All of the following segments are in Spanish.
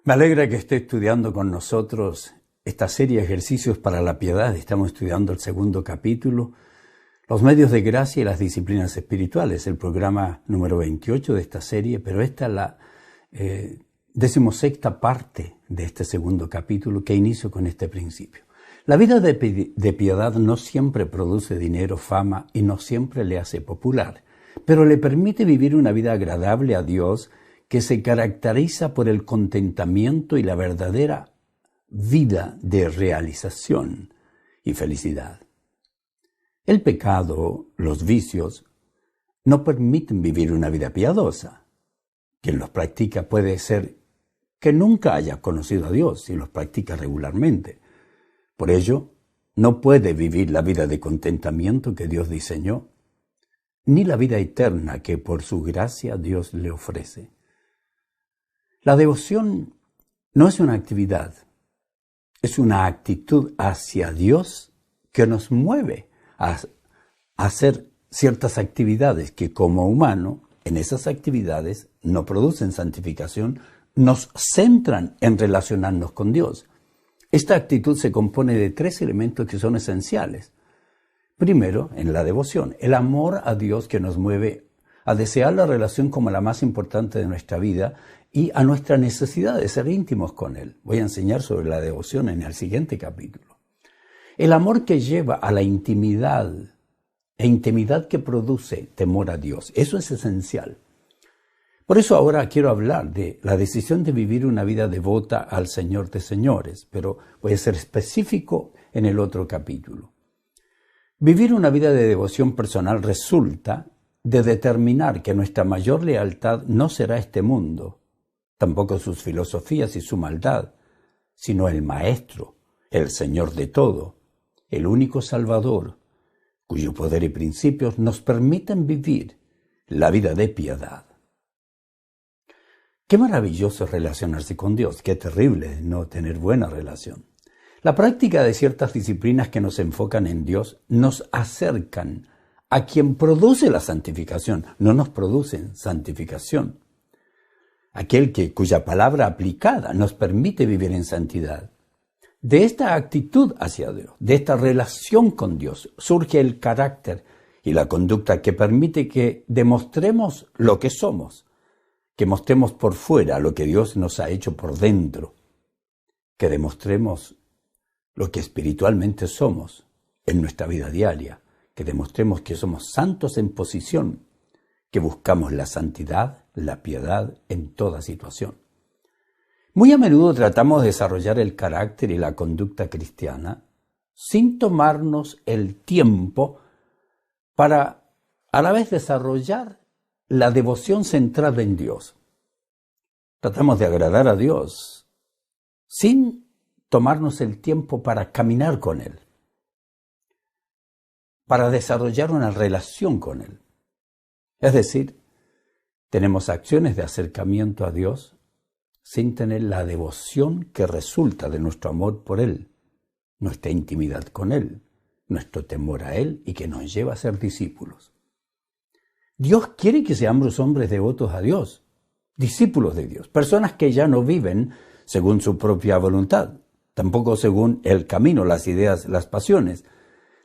Me alegra que esté estudiando con nosotros esta serie de ejercicios para la piedad. Estamos estudiando el segundo capítulo, los medios de gracia y las disciplinas espirituales, el programa número 28 de esta serie, pero esta es la 16ª parte de este segundo capítulo que inicio con este principio. La vida de piedad no siempre produce dinero, fama y no siempre le hace popular, pero le permite vivir una vida agradable a Dios que se caracteriza por el contentamiento y la verdadera vida de realización y felicidad. El pecado, los vicios, no permiten vivir una vida piadosa. Quien los practica puede ser que nunca haya conocido a Dios si los practica regularmente. Por ello, no puede vivir la vida de contentamiento que Dios diseñó, ni la vida eterna que por su gracia Dios le ofrece. La devoción no es una actividad, es una actitud hacia Dios que nos mueve a hacer ciertas actividades que como humano, en esas actividades no producen santificación, nos centran en relacionarnos con Dios. Esta actitud se compone de 3 elementos que son esenciales. Primero, en la devoción, el amor a Dios que nos mueve a desear la relación como la más importante de nuestra vida y a nuestra necesidad de ser íntimos con Él. Voy a enseñar sobre la devoción en el siguiente capítulo. El amor que lleva a la intimidad, e intimidad que produce temor a Dios. Eso es esencial. Por eso ahora quiero hablar de la decisión de vivir una vida devota al Señor de señores, pero voy a ser específico en el otro capítulo. Vivir una vida de devoción personal resulta de determinar que nuestra mayor lealtad no será este mundo, tampoco sus filosofías y su maldad, sino el Maestro, el Señor de todo, el único Salvador, cuyo poder y principios nos permiten vivir la vida de piedad. Qué maravilloso es relacionarse con Dios, qué terrible no tener buena relación. La práctica de ciertas disciplinas que nos enfocan en Dios nos acercan a quien produce la santificación, no nos producen santificación. Aquel cuya palabra aplicada nos permite vivir en santidad. De esta actitud hacia Dios, de esta relación con Dios, surge el carácter y la conducta que permite que demostremos lo que somos, que mostremos por fuera lo que Dios nos ha hecho por dentro, que demostremos lo que espiritualmente somos en nuestra vida diaria, que demostremos que somos santos en posición, que buscamos la santidad, la piedad en toda situación. Muy a menudo tratamos de desarrollar el carácter y la conducta cristiana sin tomarnos el tiempo para a la vez desarrollar la devoción centrada en Dios. Tratamos de agradar a Dios sin tomarnos el tiempo para caminar con Él, para desarrollar una relación con Él. Es decir, tenemos acciones de acercamiento a Dios sin tener la devoción que resulta de nuestro amor por Él, nuestra intimidad con Él, nuestro temor a Él y que nos lleva a ser discípulos. Dios quiere que seamos hombres devotos a Dios, discípulos de Dios, personas que ya no viven según su propia voluntad, tampoco según el camino, las ideas, las pasiones,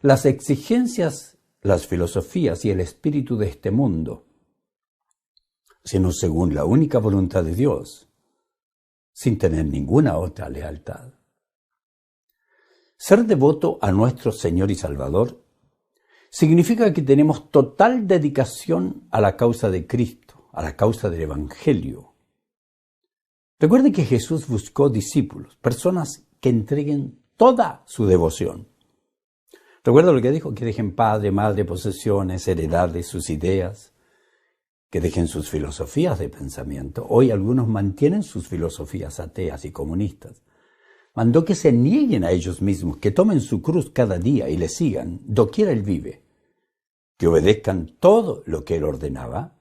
las exigencias, las filosofías y el espíritu de este mundo, sino según la única voluntad de Dios, sin tener ninguna otra lealtad. Ser devoto a nuestro Señor y Salvador significa que tenemos total dedicación a la causa de Cristo, a la causa del Evangelio. Recuerde que Jesús buscó discípulos, personas que entreguen toda su devoción. Recuerda lo que dijo, que dejen padre, madre, posesiones, heredades, sus ideas, que dejen sus filosofías de pensamiento. Hoy algunos mantienen sus filosofías ateas y comunistas. Mandó que se nieguen a ellos mismos, que tomen su cruz cada día y le sigan, doquiera Él vive, que obedezcan todo lo que Él ordenaba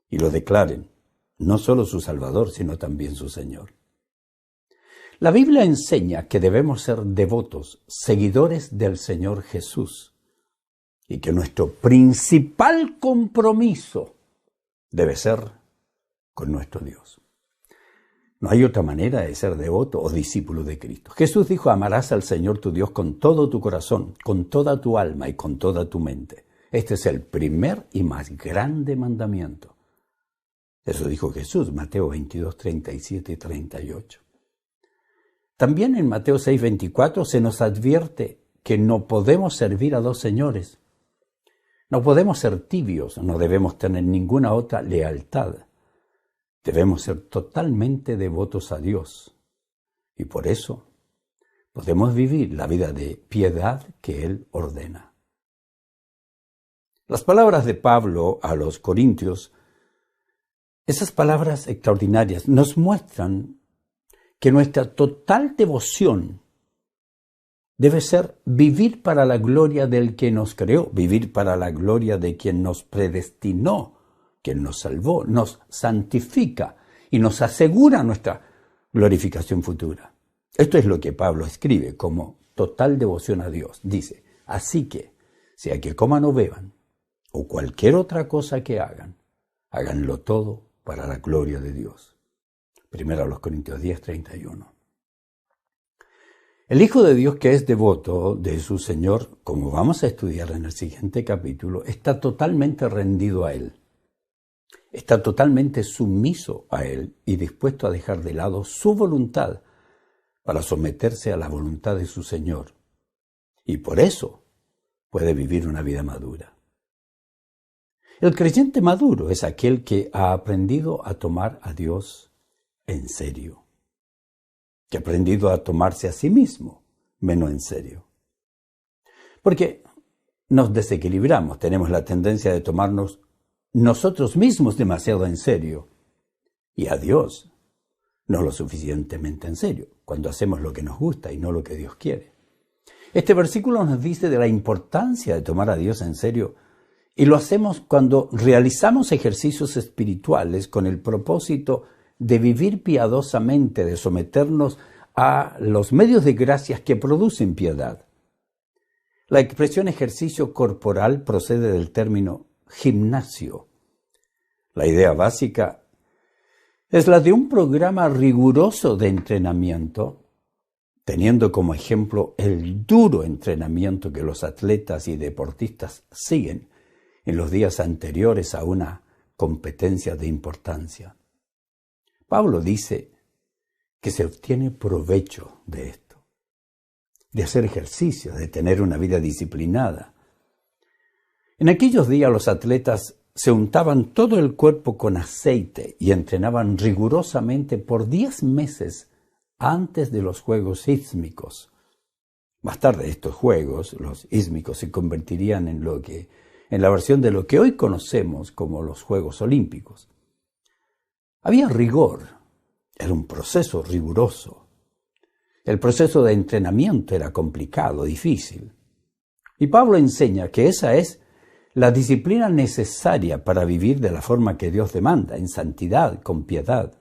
y lo declaren, no solo su Salvador, sino también su Señor. La Biblia enseña que debemos ser devotos, seguidores del Señor Jesús, y que nuestro principal compromiso debe ser con nuestro Dios. No hay otra manera de ser devoto o discípulo de Cristo. Jesús dijo: amarás al Señor tu Dios con todo tu corazón, con toda tu alma y con toda tu mente. Este es el primer y más grande mandamiento. Eso dijo Jesús, Mateo 22, 37 y 38. También en Mateo 6, 24 se nos advierte que no podemos servir a dos señores. No podemos ser tibios, no debemos tener ninguna otra lealtad. Debemos ser totalmente devotos a Dios. Y por eso podemos vivir la vida de piedad que Él ordena. Las palabras de Pablo a los Corintios, esas palabras extraordinarias, nos muestran que nuestra total devoción debe ser vivir para la gloria del que nos creó, vivir para la gloria de quien nos predestinó, quien nos salvó, nos santifica y nos asegura nuestra glorificación futura. Esto es lo que Pablo escribe como total devoción a Dios. Dice: así que, sea que coman o beban, o cualquier otra cosa que hagan, háganlo todo para la gloria de Dios. Primero a los Corintios 10, 31. El Hijo de Dios, que es devoto de su Señor, como vamos a estudiar en el siguiente capítulo, está totalmente rendido a Él. Está totalmente sumiso a Él y dispuesto a dejar de lado su voluntad para someterse a la voluntad de su Señor. Y por eso puede vivir una vida madura. El creyente maduro es aquel que ha aprendido a tomar a Dios en serio, que ha aprendido a tomarse a sí mismo menos en serio. Porque nos desequilibramos, tenemos la tendencia de tomarnos nosotros mismos demasiado en serio y a Dios no lo suficientemente en serio, cuando hacemos lo que nos gusta y no lo que Dios quiere. Este versículo nos dice de la importancia de tomar a Dios en serio, y lo hacemos cuando realizamos ejercicios espirituales con el propósito de vivir piadosamente, de someternos a los medios de gracias que producen piedad. La expresión ejercicio corporal procede del término gimnasio. La idea básica es la de un programa riguroso de entrenamiento, teniendo como ejemplo el duro entrenamiento que los atletas y deportistas siguen en los días anteriores a una competencia de importancia. Pablo dice que se obtiene provecho de esto, de hacer ejercicio, de tener una vida disciplinada. En aquellos días los atletas se untaban todo el cuerpo con aceite y entrenaban rigurosamente por 10 meses antes de los Juegos Ístmicos. Más tarde estos Juegos, los Ístmicos, se convertirían en la versión de lo que hoy conocemos como los Juegos Olímpicos. Había rigor, era un proceso riguroso. El proceso de entrenamiento era complicado, difícil. Y Pablo enseña que esa es la disciplina necesaria para vivir de la forma que Dios demanda, en santidad, con piedad.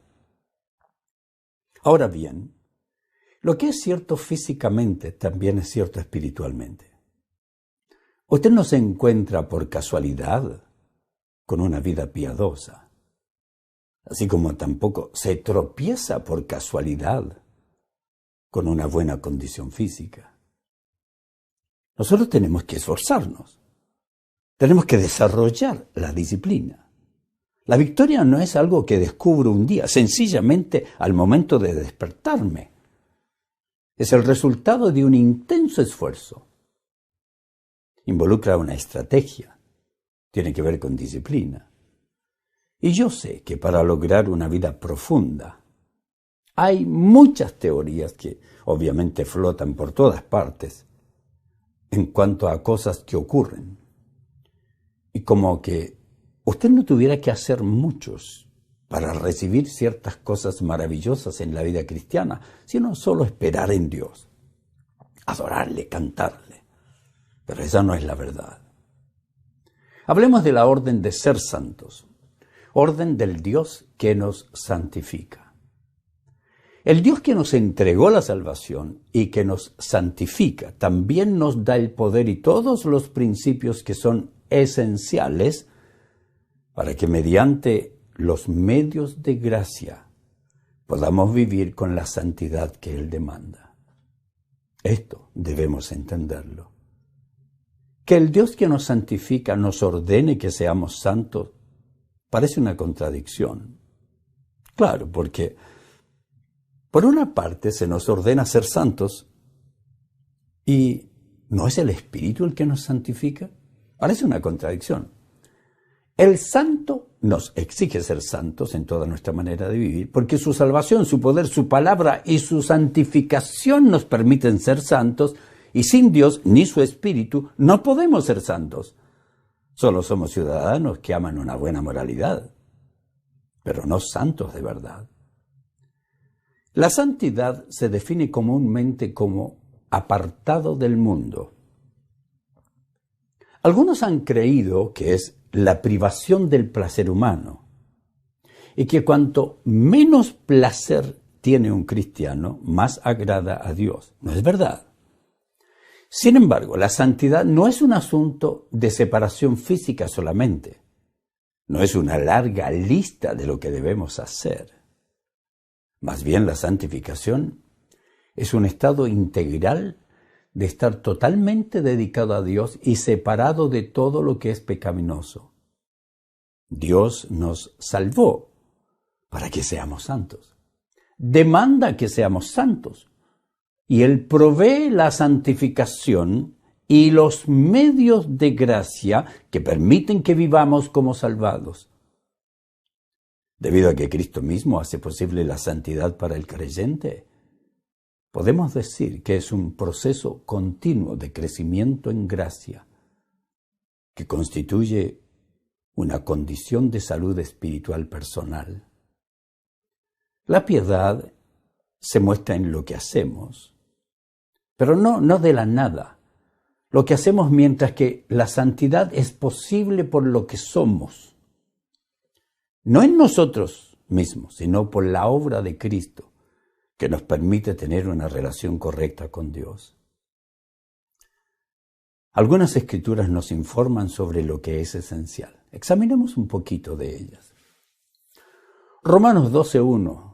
Ahora bien, lo que es cierto físicamente también es cierto espiritualmente. Usted no se encuentra por casualidad con una vida piadosa, así como tampoco se tropieza por casualidad con una buena condición física. Nosotros tenemos que esforzarnos, tenemos que desarrollar la disciplina. La victoria no es algo que descubro un día, sencillamente al momento de despertarme. Es el resultado de un intenso esfuerzo. Involucra una estrategia, tiene que ver con disciplina. Y yo sé que para lograr una vida profunda hay muchas teorías que obviamente flotan por todas partes en cuanto a cosas que ocurren. Y como que usted no tuviera que hacer muchos para recibir ciertas cosas maravillosas en la vida cristiana, sino solo esperar en Dios, adorarle, cantarle. Pero esa no es la verdad. Hablemos de la orden de ser santos, orden del Dios que nos santifica. El Dios que nos entregó la salvación y que nos santifica también nos da el poder y todos los principios que son esenciales para que mediante los medios de gracia podamos vivir con la santidad que Él demanda. Esto debemos entenderlo. Que el Dios que nos santifica nos ordene que seamos santos parece una contradicción. Claro, porque por una parte se nos ordena ser santos y ¿no es el Espíritu el que nos santifica? Parece una contradicción. El santo nos exige ser santos en toda nuestra manera de vivir, porque su salvación, su poder, su palabra y su santificación nos permiten ser santos, y sin Dios ni su Espíritu no podemos ser santos. Solo somos ciudadanos que aman una buena moralidad, pero no santos de verdad. La santidad se define comúnmente como apartado del mundo. Algunos han creído que es la privación del placer humano y que cuanto menos placer tiene un cristiano, más agrada a Dios. No es verdad. Sin embargo, la santidad no es un asunto de separación física solamente. No es una larga lista de lo que debemos hacer. Más bien, la santificación es un estado integral de estar totalmente dedicado a Dios y separado de todo lo que es pecaminoso. Dios nos salvó para que seamos santos. Demanda que seamos santos. Y Él provee la santificación y los medios de gracia que permiten que vivamos como salvados. Debido a que Cristo mismo hace posible la santidad para el creyente, podemos decir que es un proceso continuo de crecimiento en gracia que constituye una condición de salud espiritual personal. La piedad se muestra en lo que hacemos, pero no de la nada. Lo que hacemos mientras que la santidad es posible por lo que somos. No en nosotros mismos, sino por la obra de Cristo, que nos permite tener una relación correcta con Dios. Algunas escrituras nos informan sobre lo que es esencial. Examinemos un poquito de ellas. Romanos 12:1.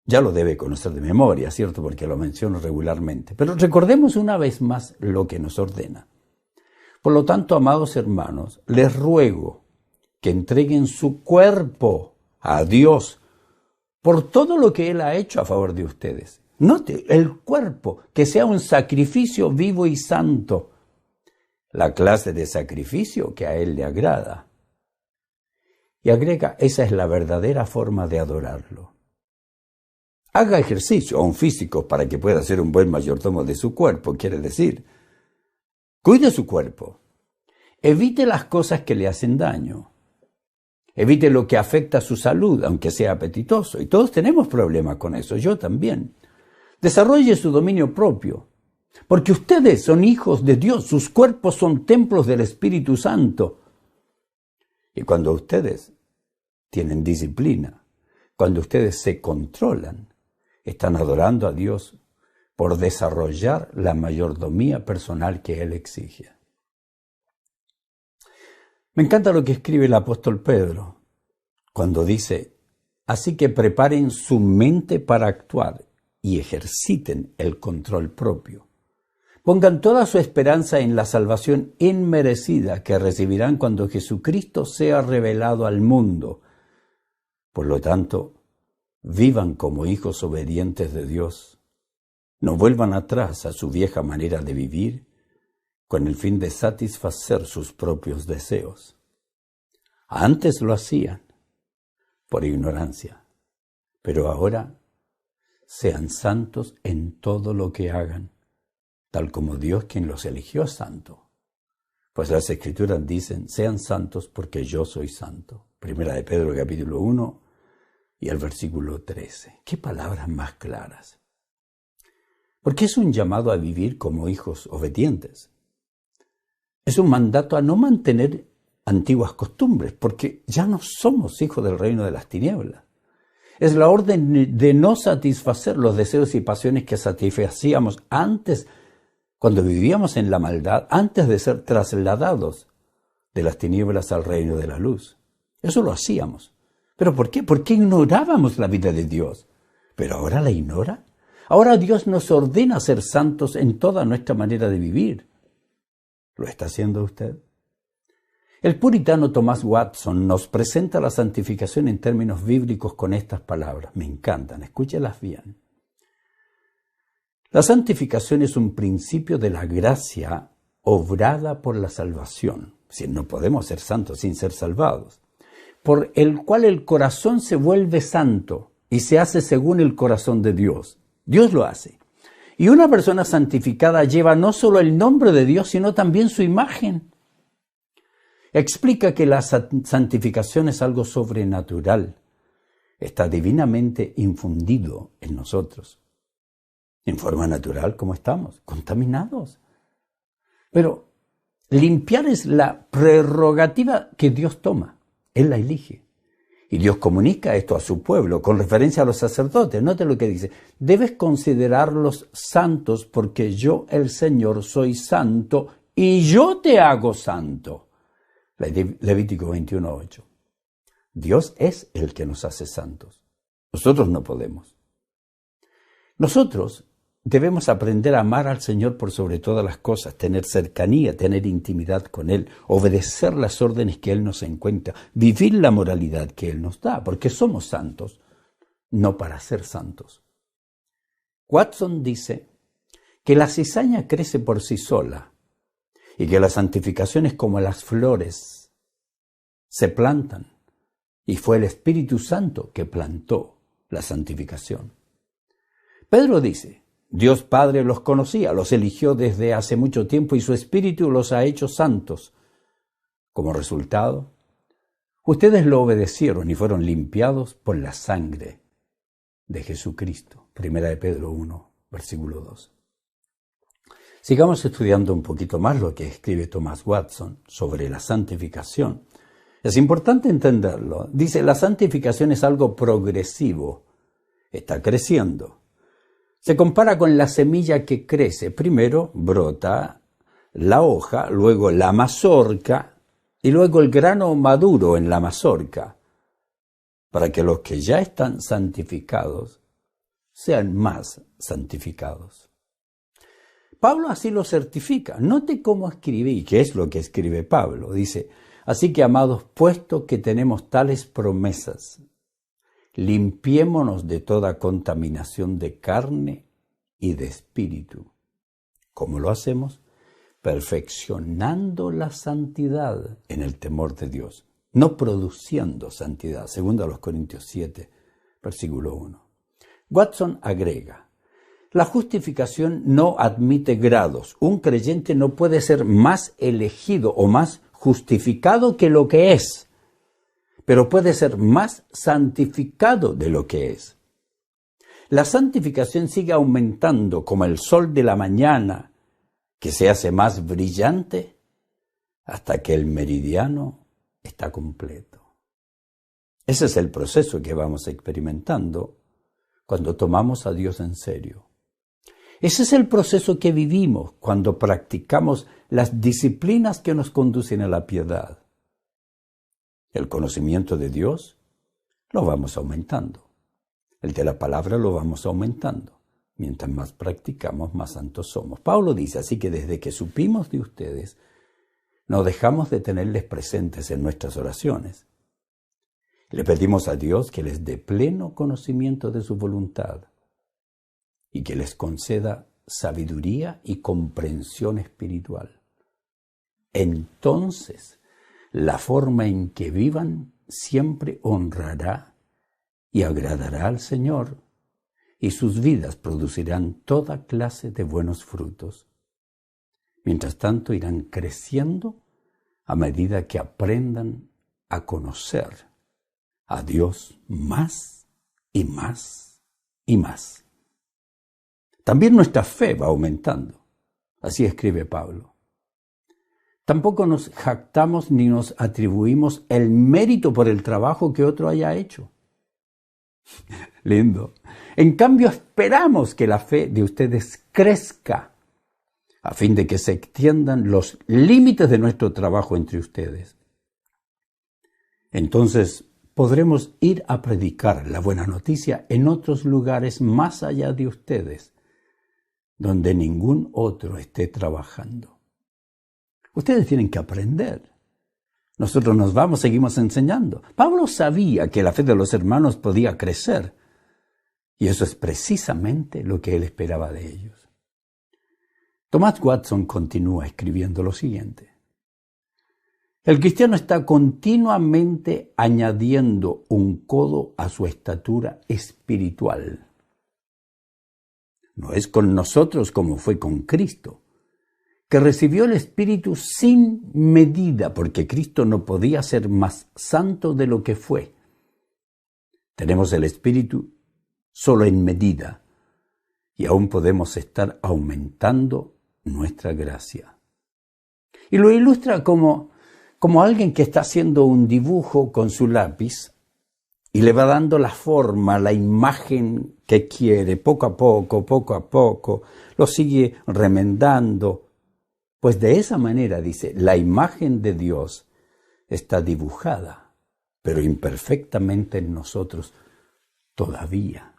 Ya lo debe conocer de memoria, ¿cierto? Porque lo menciono regularmente. Pero recordemos una vez más lo que nos ordena. Por lo tanto, amados hermanos, les ruego que entreguen su cuerpo a Dios por todo lo que Él ha hecho a favor de ustedes. Note, el cuerpo, que sea un sacrificio vivo y santo, la clase de sacrificio que a Él le agrada. Y agrega, esa es la verdadera forma de adorarlo. Haga ejercicio, aun físico, para que pueda ser un buen mayordomo de su cuerpo, quiere decir. Cuide su cuerpo. Evite las cosas que le hacen daño. Evite lo que afecta a su salud, aunque sea apetitoso. Y todos tenemos problemas con eso, yo también. Desarrolle su dominio propio, porque ustedes son hijos de Dios, sus cuerpos son templos del Espíritu Santo. Y cuando ustedes tienen disciplina, cuando ustedes se controlan, están adorando a Dios por desarrollar la mayordomía personal que Él exige. Me encanta lo que escribe el apóstol Pedro cuando dice, así que preparen su mente para actuar y ejerciten el control propio. Pongan toda su esperanza en la salvación inmerecida que recibirán cuando Jesucristo sea revelado al mundo. Por lo tanto, vivan como hijos obedientes de Dios. No vuelvan atrás a su vieja manera de vivir con el fin de satisfacer sus propios deseos. Antes lo hacían por ignorancia, pero ahora sean santos en todo lo que hagan, tal como Dios quien los eligió santo. Pues las Escrituras dicen, sean santos porque yo soy santo. Primera de Pedro capítulo 1 y el versículo 13. Qué palabras más claras. Porque es un llamado a vivir como hijos obedientes. Es un mandato a no mantener antiguas costumbres, porque ya no somos hijos del reino de las tinieblas. Es la orden de no satisfacer los deseos y pasiones que satisfacíamos antes, cuando vivíamos en la maldad, antes de ser trasladados de las tinieblas al reino de la luz. Eso lo hacíamos. ¿Pero por qué? ¿Por qué ignorábamos la vida de Dios? pero ahora la ignora. Ahora Dios nos ordena ser santos en toda nuestra manera de vivir. ¿Lo está haciendo usted? El puritano Thomas Watson nos presenta la santificación en términos bíblicos con estas palabras. Me encantan, escúchelas bien. La santificación es un principio de la gracia obrada por la salvación. Si no podemos ser santos sin ser salvados. Por el cual el corazón se vuelve santo y se hace según el corazón de Dios. Dios lo hace. Y una persona santificada lleva no solo el nombre de Dios, sino también su imagen. Explica que la santificación es algo sobrenatural. Está divinamente infundido en nosotros. En forma natural, ¿cómo estamos? Contaminados. Pero limpiar es la prerrogativa que Dios toma. Él la elige. Y Dios comunica esto a su pueblo, con referencia a los sacerdotes. Note lo que dice. Debes considerarlos santos porque yo, el Señor, soy santo y yo te hago santo. Levítico 21:8. Dios es el que nos hace santos. Nosotros no podemos. Nosotros debemos aprender a amar al Señor por sobre todas las cosas, tener cercanía, tener intimidad con Él, obedecer las órdenes que Él nos encuentra, vivir la moralidad que Él nos da, porque somos santos, no para ser santos. Watson dice que la cizaña crece por sí sola y que la santificación es como las flores, se plantan, y fue el Espíritu Santo que plantó la santificación. Pedro dice, Dios Padre los conocía, los eligió desde hace mucho tiempo y su Espíritu los ha hecho santos. Como resultado, ustedes lo obedecieron y fueron limpiados por la sangre de Jesucristo. Primera de Pedro 1, versículo 2. Sigamos estudiando un poquito más lo que escribe Thomas Watson sobre la santificación. Es importante entenderlo. Dice, la santificación es algo progresivo. Está creciendo. Se compara con la semilla que crece. Primero brota la hoja, luego la mazorca y luego el grano maduro en la mazorca, para que los que ya están santificados sean más santificados. Pablo así lo certifica. Note cómo escribe y qué es lo que escribe Pablo. Dice, así que amados, puesto que tenemos tales promesas, limpiémonos de toda contaminación de carne y de espíritu. ¿Cómo lo hacemos? Perfeccionando la santidad en el temor de Dios, no produciendo santidad, segundo a los Corintios 7, versículo 1. Watson agrega, la justificación no admite grados. Un creyente no puede ser más elegido o más justificado que lo que es, pero puede ser más santificado de lo que es. La santificación sigue aumentando como el sol de la mañana, que se hace más brillante hasta que el meridiano está completo. Ese es el proceso que vamos experimentando cuando tomamos a Dios en serio. Ese es el proceso que vivimos cuando practicamos las disciplinas que nos conducen a la piedad. El conocimiento de Dios lo vamos aumentando. El de la palabra lo vamos aumentando. Mientras más practicamos, más santos somos. Pablo dice, así que desde que supimos de ustedes, no dejamos de tenerles presentes en nuestras oraciones. Le pedimos a Dios que les dé pleno conocimiento de su voluntad y que les conceda sabiduría y comprensión espiritual. Entonces, la forma en que vivan siempre honrará y agradará al Señor, y sus vidas producirán toda clase de buenos frutos. Mientras tanto, irán creciendo a medida que aprendan a conocer a Dios más y más y más. También nuestra fe va aumentando. Así escribe Pablo. Tampoco nos jactamos ni nos atribuimos el mérito por el trabajo que otro haya hecho. Lindo. En cambio, esperamos que la fe de ustedes crezca a fin de que se extiendan los límites de nuestro trabajo entre ustedes. Entonces podremos ir a predicar la buena noticia en otros lugares más allá de ustedes, donde ningún otro esté trabajando. Ustedes tienen que aprender. Nosotros nos vamos, seguimos enseñando. Pablo sabía que la fe de los hermanos podía crecer, y eso es precisamente lo que él esperaba de ellos. Thomas Watson continúa escribiendo lo siguiente: el cristiano está continuamente añadiendo un codo a su estatura espiritual. No es con nosotros como fue con Cristo, que recibió el Espíritu sin medida, porque Cristo no podía ser más santo de lo que fue. Tenemos el Espíritu solo en medida, y aún podemos estar aumentando nuestra gracia. Y lo ilustra como alguien que está haciendo un dibujo con su lápiz y le va dando la forma, la imagen que quiere, poco a poco, lo sigue remendando. Pues de esa manera, dice, la imagen de Dios está dibujada, pero imperfectamente en nosotros todavía.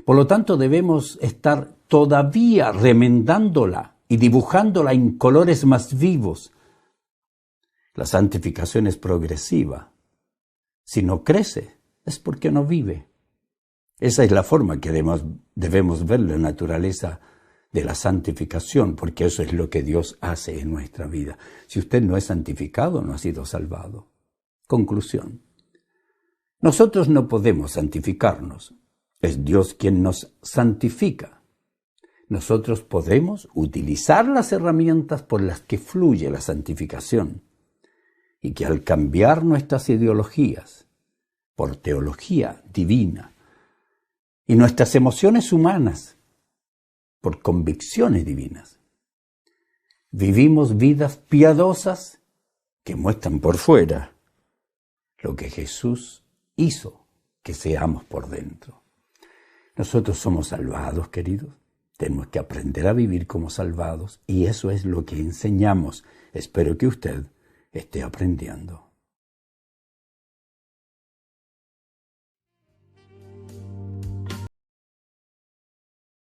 Por lo tanto, debemos estar todavía remendándola y dibujándola en colores más vivos. La santificación es progresiva. Si no crece, es porque no vive. Esa es la forma que debemos ver la naturaleza de la santificación, porque eso es lo que Dios hace en nuestra vida. Si usted no es santificado, no ha sido salvado. Conclusión: nosotros no podemos santificarnos. Es Dios quien nos santifica. Nosotros podemos utilizar las herramientas por las que fluye la santificación, y que al cambiar nuestras ideologías por teología divina y nuestras emociones humanas por convicciones divinas, vivimos vidas piadosas que muestran por fuera lo que Jesús hizo que seamos por dentro. Nosotros somos salvados, queridos. Tenemos que aprender a vivir como salvados, y eso es lo que enseñamos. Espero que usted esté aprendiendo.